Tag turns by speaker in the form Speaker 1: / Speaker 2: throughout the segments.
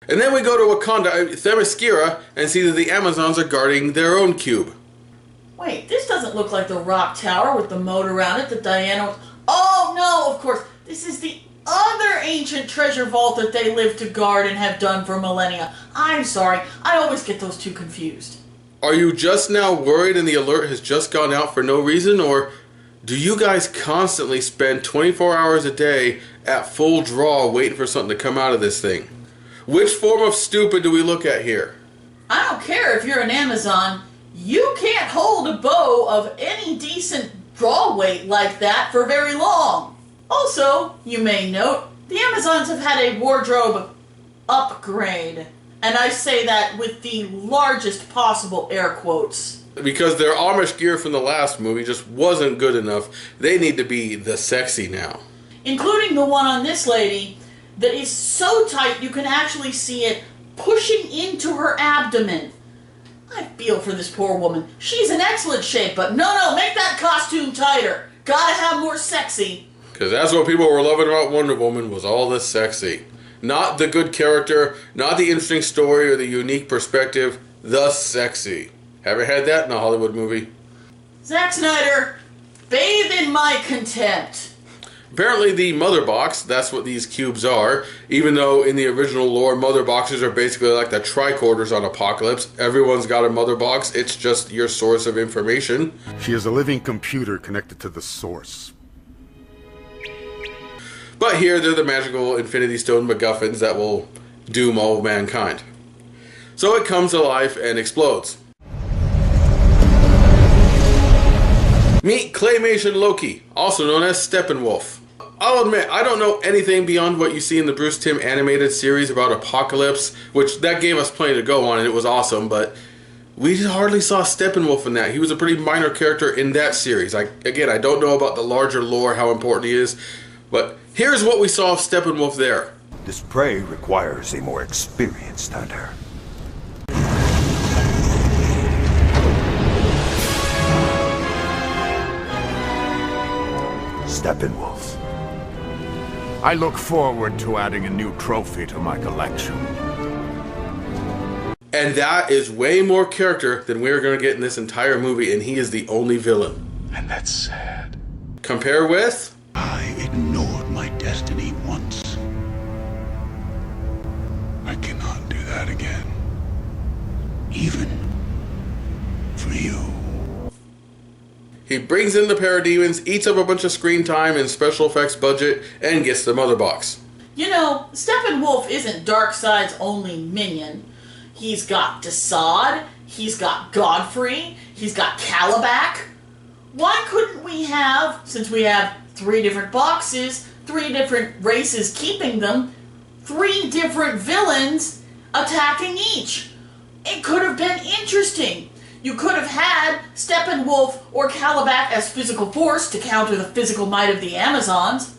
Speaker 1: And then we go to Wakanda, Themyscira, and see that the Amazons are guarding their own cube.
Speaker 2: Wait, this doesn't look like the rock tower with the moat around it that Diana... Oh, no, of course. This is the other ancient treasure vault that they live to guard and have done for millennia. I'm sorry. I always get those two confused.
Speaker 1: Are you just now worried and the alert has just gone out for no reason, or do you guys constantly spend 24 hours a day at full draw waiting for something to come out of this thing? Which form of stupid do we look at here?
Speaker 2: I don't care if you're an Amazon. You can't hold a bow of any decent draw weight like that for very long. Also, you may note, the Amazons have had a wardrobe upgrade. And I say that with the largest possible air quotes.
Speaker 1: Because their Amish gear from the last movie just wasn't good enough. They need to be the sexy now.
Speaker 2: Including the one on this lady that is so tight you can actually see it pushing into her abdomen. I feel for this poor woman. She's in excellent shape, but no, make that costume tighter. Gotta have more sexy.
Speaker 1: Because that's what people were loving about Wonder Woman, was all this sexy. Not the good character, not the interesting story or the unique perspective, the sexy. Ever had that in a Hollywood movie?
Speaker 2: Zack Snyder, bathe in my contempt.
Speaker 1: Apparently the mother box, that's what these cubes are, even though in the original lore, mother boxes are basically like the tricorders on Apocalypse. Everyone's got a mother box, it's just your source of information.
Speaker 3: She is a living computer connected to the source.
Speaker 1: But here, they're the magical Infinity Stone MacGuffins that will doom all of mankind. So it comes to life and explodes. Meet Claymation Loki, also known as Steppenwolf. I'll admit, I don't know anything beyond what you see in the Bruce Timm animated series about Apocalypse, which that gave us plenty to go on and it was awesome, but we hardly saw Steppenwolf in that. He was a pretty minor character in that series. Again, I don't know about the larger lore, how important he is, but here's what we saw of Steppenwolf there.
Speaker 4: This prey requires a more experienced hunter. Steppenwolf.
Speaker 3: I look forward to adding a new trophy to my collection.
Speaker 1: And that is way more character than we're going to get in this entire movie, and he is the only villain.
Speaker 4: And that's sad.
Speaker 1: Compare with...
Speaker 5: I ignored my destiny once. I cannot do that again. Even for you.
Speaker 1: He brings in the parademons, eats up a bunch of screen time and special effects budget, and gets the mother box.
Speaker 2: You know, Steppenwolf isn't Darkseid's only minion. He's got Desaad, he's got Godfrey, he's got Calabac. Why couldn't we have, since we have 3 different boxes, 3 different races keeping them, 3 different villains attacking each? It could have been interesting. You could have had Steppenwolf or Calabac as physical force to counter the physical might of the Amazons,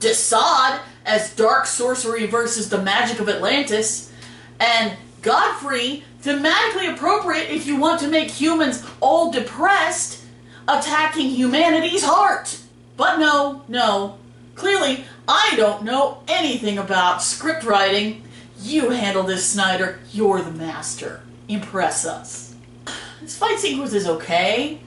Speaker 2: Desaad as dark sorcery versus the magic of Atlantis, and Godfrey thematically appropriate if you want to make humans all depressed, attacking humanity's heart. But no. Clearly, I don't know anything about script writing. You handle this, Snyder. You're the master. Impress us. This fight sequence is okay.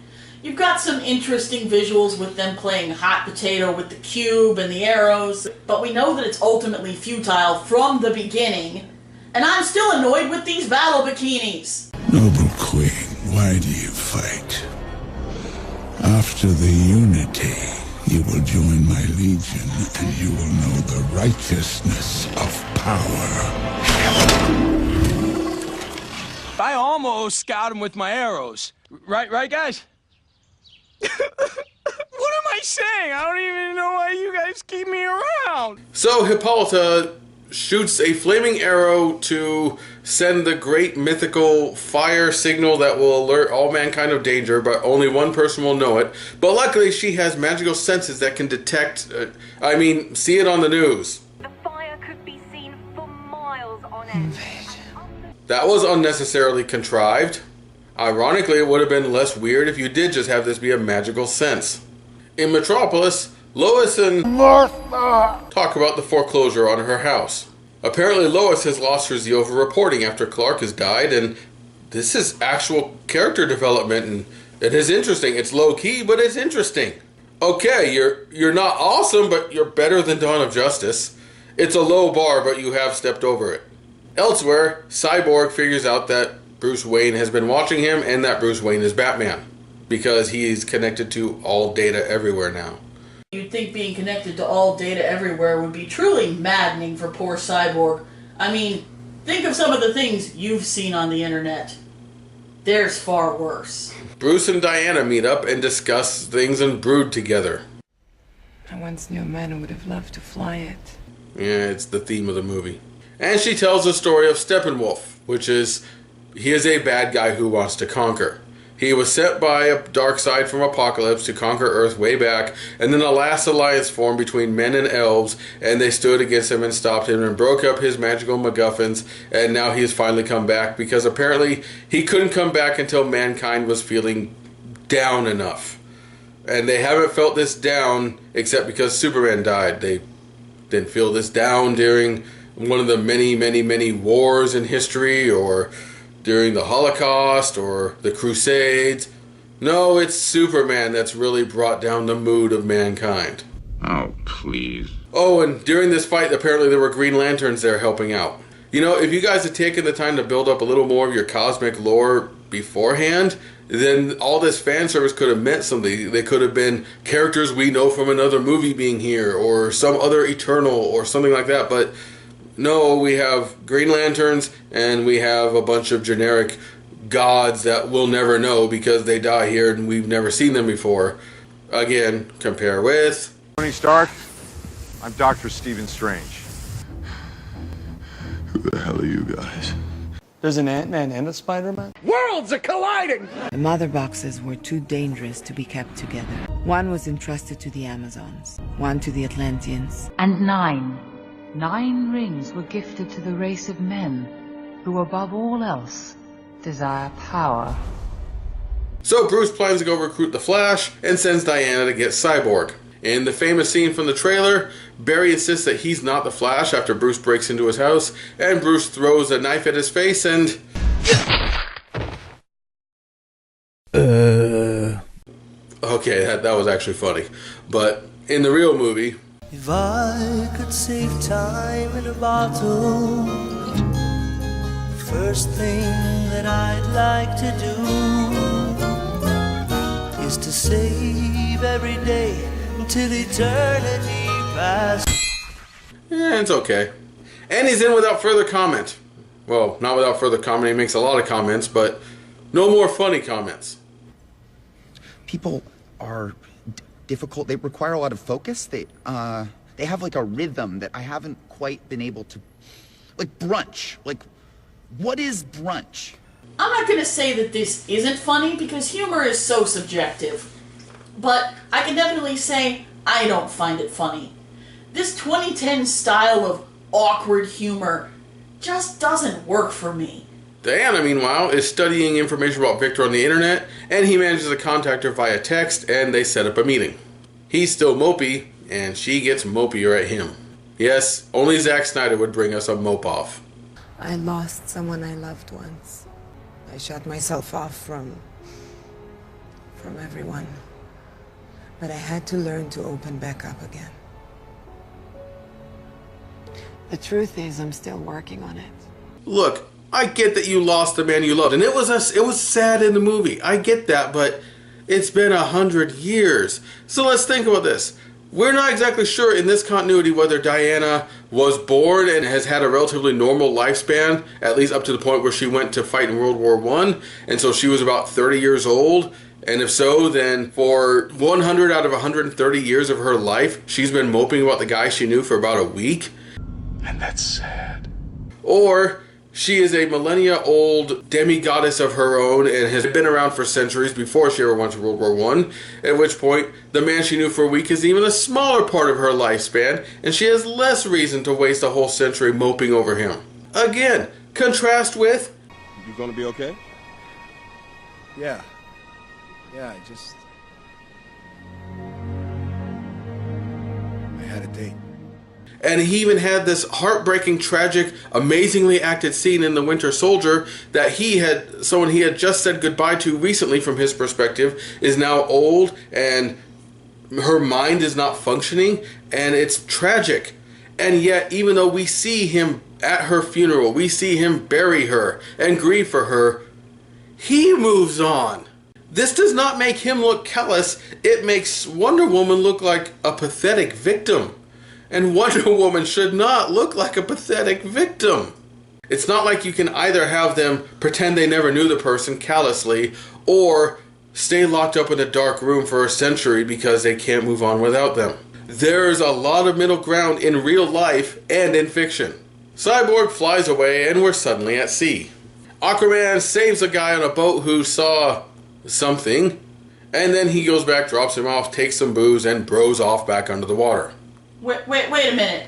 Speaker 2: You've got some interesting visuals with them playing hot potato with the cube and the arrows, but we know that it's ultimately futile from the beginning. And I'm still annoyed with these battle bikinis.
Speaker 5: Noble Queen, why do you fight? After the unity, you will join my legion, and you will know the righteousness of power.
Speaker 6: I almost got him with my arrows. Right, guys? What am I saying? I don't even know why you guys keep me around.
Speaker 1: So Hippolyta shoots a flaming arrow to send the great mythical fire signal that will alert all mankind of danger, but only one person will know it. But luckily she has magical senses that can detect, see it on the news.
Speaker 7: The fire could be seen for miles on end.
Speaker 1: That was unnecessarily contrived. Ironically, it would have been less weird if you did just have this be a magical sense. In Metropolis, Lois and Martha talk about the foreclosure on her house. Apparently Lois has lost her zeal for reporting after Clark has died, and this is actual character development, and it is interesting. It's low-key, but it's interesting. Okay, you're not awesome, but you're better than Dawn of Justice. It's a low bar, but you have stepped over it. Elsewhere, Cyborg figures out that Bruce Wayne has been watching him and that Bruce Wayne is Batman, because he's connected to all data everywhere now.
Speaker 2: You'd think being connected to all data everywhere would be truly maddening for poor Cyborg. I mean, think of some of the things you've seen on the internet. There's far worse.
Speaker 1: Bruce and Diana meet up and discuss things and brood together.
Speaker 8: I once knew a man who would have loved to fly it.
Speaker 1: Yeah, it's the theme of the movie. And she tells the story of Steppenwolf, which is, he is a bad guy who wants to conquer. He was sent by a dark side from Apocalypse to conquer Earth way back, and then a last alliance formed between men and elves, and they stood against him and stopped him and broke up his magical MacGuffins, and now he has finally come back, because apparently he couldn't come back until mankind was feeling down enough. And they haven't felt this down except because Superman died. They didn't feel this down during one of the many, many, many wars in history, or during the Holocaust, or the Crusades. No, it's Superman that's really brought down the mood of mankind.
Speaker 3: Oh, please.
Speaker 1: Oh, and during this fight, apparently there were Green Lanterns there helping out. You know, if you guys had taken the time to build up a little more of your cosmic lore beforehand, then all this fan service could have meant something. They could have been characters we know from another movie being here, or some other Eternal, or something like that, but no, we have Green Lanterns, and we have a bunch of generic gods that we'll never know because they die here and we've never seen them before. Again, compare with...
Speaker 9: Tony Stark, I'm Dr. Stephen Strange.
Speaker 4: Who the hell are you guys?
Speaker 6: There's an Ant-Man and a Spider-Man?
Speaker 3: Worlds are colliding!
Speaker 8: The mother boxes were too dangerous to be kept together. One was entrusted to the Amazons, one to the Atlanteans.
Speaker 10: And 9 rings were gifted to the race of men, who above all else desire power.
Speaker 1: So Bruce plans to go recruit the Flash and sends Diana to get Cyborg. In the famous scene from the trailer, Barry insists that he's not the Flash after Bruce breaks into his house, and Bruce throws a knife at his face and... Okay, that was actually funny. But in the real movie...
Speaker 11: If I could save time in a bottle, first thing that I'd like to do is to save every day until eternity passes.
Speaker 1: Yeah, it's okay. And he's in without further comment. Well, not without further comment, he makes a lot of comments, but no more funny comments.
Speaker 12: People are difficult. They require a lot of focus. They have like a rhythm that I haven't quite been able to, like brunch. Like, what is brunch?
Speaker 2: I'm not going to say that this isn't funny because humor is so subjective. But I can definitely say I don't find it funny. This 2010 style of awkward humor just doesn't work for me.
Speaker 1: Diana, meanwhile, is studying information about Victor on the internet, and he manages to contact her via text, and they set up a meeting. He's still mopey, and she gets mopier at him. Yes, only Zack Snyder would bring us a mope-off.
Speaker 8: I lost someone I loved once. I shut myself off from everyone. But I had to learn to open back up again. The truth is, I'm still working on it.
Speaker 1: Look, I get that you lost the man you loved, and it was sad in the movie. I get that, but it's been 100 years. So let's think about this. We're not exactly sure in this continuity whether Diana was born and has had a relatively normal lifespan, at least up to the point where she went to fight in World War I, and so she was about 30 years old. And if so, then for 100 out of 130 years of her life, she's been moping about the guy she knew for about a week.
Speaker 4: And that's sad.
Speaker 1: Or she is a millennia-old demigoddess of her own and has been around for centuries before she ever went to World War I, at which point the man she knew for a week is even a smaller part of her lifespan, and she has less reason to waste a whole century moping over him. Again, contrast with...
Speaker 9: You gonna be okay?
Speaker 13: Yeah, I had a date.
Speaker 1: And he even had this heartbreaking, tragic, amazingly acted scene in The Winter Soldier that someone he had just said goodbye to recently from his perspective is now old and her mind is not functioning, and it's tragic. And yet, even though we see him at her funeral, we see him bury her and grieve for her, he moves on. This does not make him look callous. It makes Wonder Woman look like a pathetic victim. And Wonder Woman should not look like a pathetic victim. It's not like you can either have them pretend they never knew the person callously, or stay locked up in a dark room for a century because they can't move on without them. There's a lot of middle ground in real life and in fiction. Cyborg flies away and we're suddenly at sea. Aquaman saves a guy on a boat who saw something, and then he goes back, drops him off, takes some booze, and bros off back under the water.
Speaker 2: Wait a minute.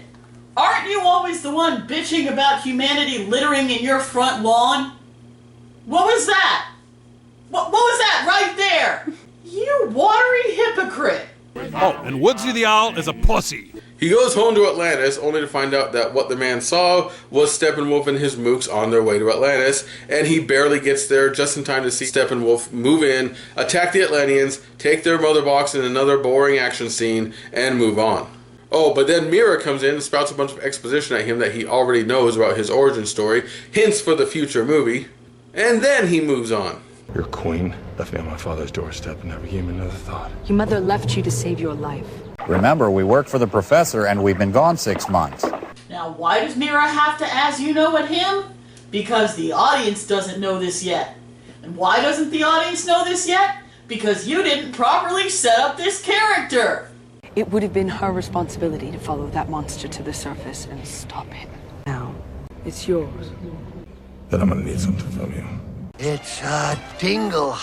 Speaker 2: Aren't you always the one bitching about humanity littering in your front lawn? What was that? What was that right there? You watery hypocrite.
Speaker 14: Oh, and Woodsy the Owl is a pussy.
Speaker 1: He goes home to Atlantis, only to find out that what the man saw was Steppenwolf and his mooks on their way to Atlantis, and he barely gets there just in time to see Steppenwolf move in, attack the Atlanteans, take their mother box in another boring action scene, and move on. Oh, but then Mira comes in and spouts a bunch of exposition at him that he already knows about his origin story, hints for the future movie, and then he moves on.
Speaker 15: Your queen left me on my father's doorstep and never gave me another thought.
Speaker 16: Your mother left you to save your life.
Speaker 17: Remember, we work for the professor and we've been gone 6 months.
Speaker 2: Now, why does Mira have to ask at him? Because the audience doesn't know this yet. And why doesn't the audience know this yet? Because you didn't properly set up this character.
Speaker 16: It would have been her responsibility to follow that monster to the surface and stop it. Now, it's yours.
Speaker 15: Then I'm gonna need something from you.
Speaker 11: It's a tingle